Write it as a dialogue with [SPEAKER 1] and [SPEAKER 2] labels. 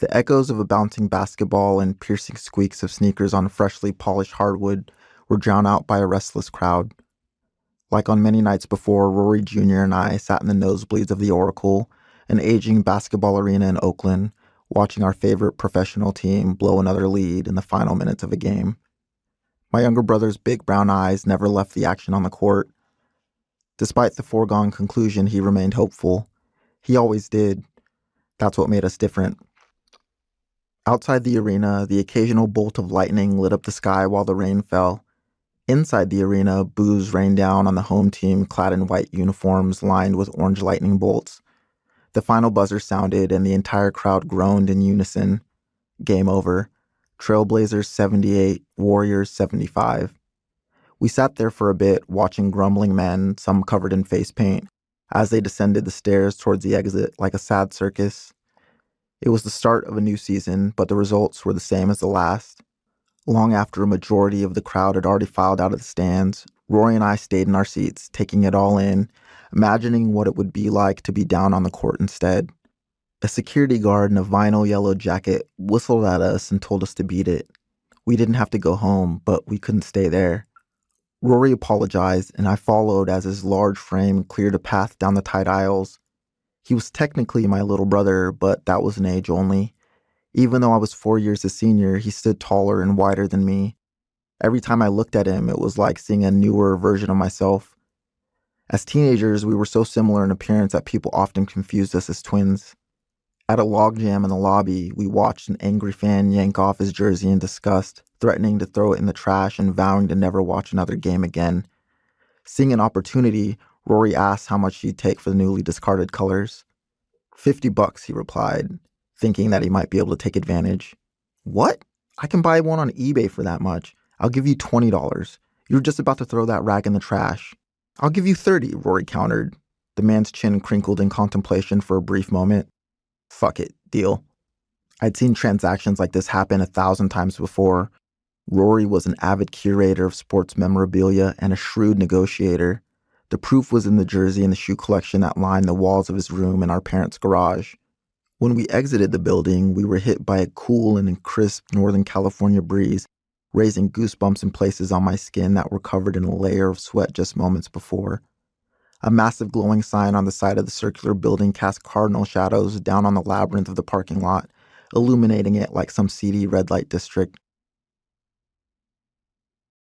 [SPEAKER 1] The echoes of a bouncing basketball and piercing squeaks of sneakers on freshly polished hardwood were drowned out by a restless crowd. Like on many nights before, Rory Jr. and I sat in the nosebleeds of the Oracle, an aging basketball arena in Oakland, watching our favorite professional team blow another lead in the final minutes of a game. My younger brother's big brown eyes never left the action on the court. Despite the foregone conclusion, he remained hopeful. He always did. That's what made us different. Outside the arena, the occasional bolt of lightning lit up the sky while the rain fell. Inside the arena, boos rained down on the home team clad in white uniforms lined with orange lightning bolts. The final buzzer sounded and the entire crowd groaned in unison. Game over. Trailblazers 78, Warriors 75. We sat there for a bit, watching grumbling men, some covered in face paint, as they descended the stairs towards the exit like a sad circus. It was the start of a new season, but the results were the same as the last. Long after a majority of the crowd had already filed out of the stands, Rory and I stayed in our seats, taking it all in, imagining what it would be like to be down on the court instead. A security guard in a vinyl yellow jacket whistled at us and told us to beat it. We didn't have to go home, but we couldn't stay there. Rory apologized, and I followed as his large frame cleared a path down the tight aisles. He was technically my little brother, but that was an age only. Even though I was 4 years his senior, he stood taller and wider than me. Every time I looked at him, it was like seeing a newer version of myself. As teenagers, we were so similar in appearance that people often confused us as twins. At a logjam in the lobby, we watched an angry fan yank off his jersey in disgust, threatening to throw it in the trash and vowing to never watch another game again. Seeing an opportunity, Rory asked how much he'd take for the newly discarded colors. $50, he replied, thinking that he might be able to take advantage. What? I can buy one on eBay for that much. I'll give you $20. You were just about to throw that rag in the trash. I'll give you $30, Rory countered. The man's chin crinkled in contemplation for a brief moment. Fuck it, deal. I'd seen transactions like this happen 1,000 times before. Rory was an avid curator of sports memorabilia and a shrewd negotiator. The proof was in the jersey and the shoe collection that lined the walls of his room in our parents' garage. When we exited the building, we were hit by a cool and crisp Northern California breeze, raising goosebumps in places on my skin that were covered in a layer of sweat just moments before. A massive glowing sign on the side of the circular building cast cardinal shadows down on the labyrinth of the parking lot, illuminating it like some seedy red light district.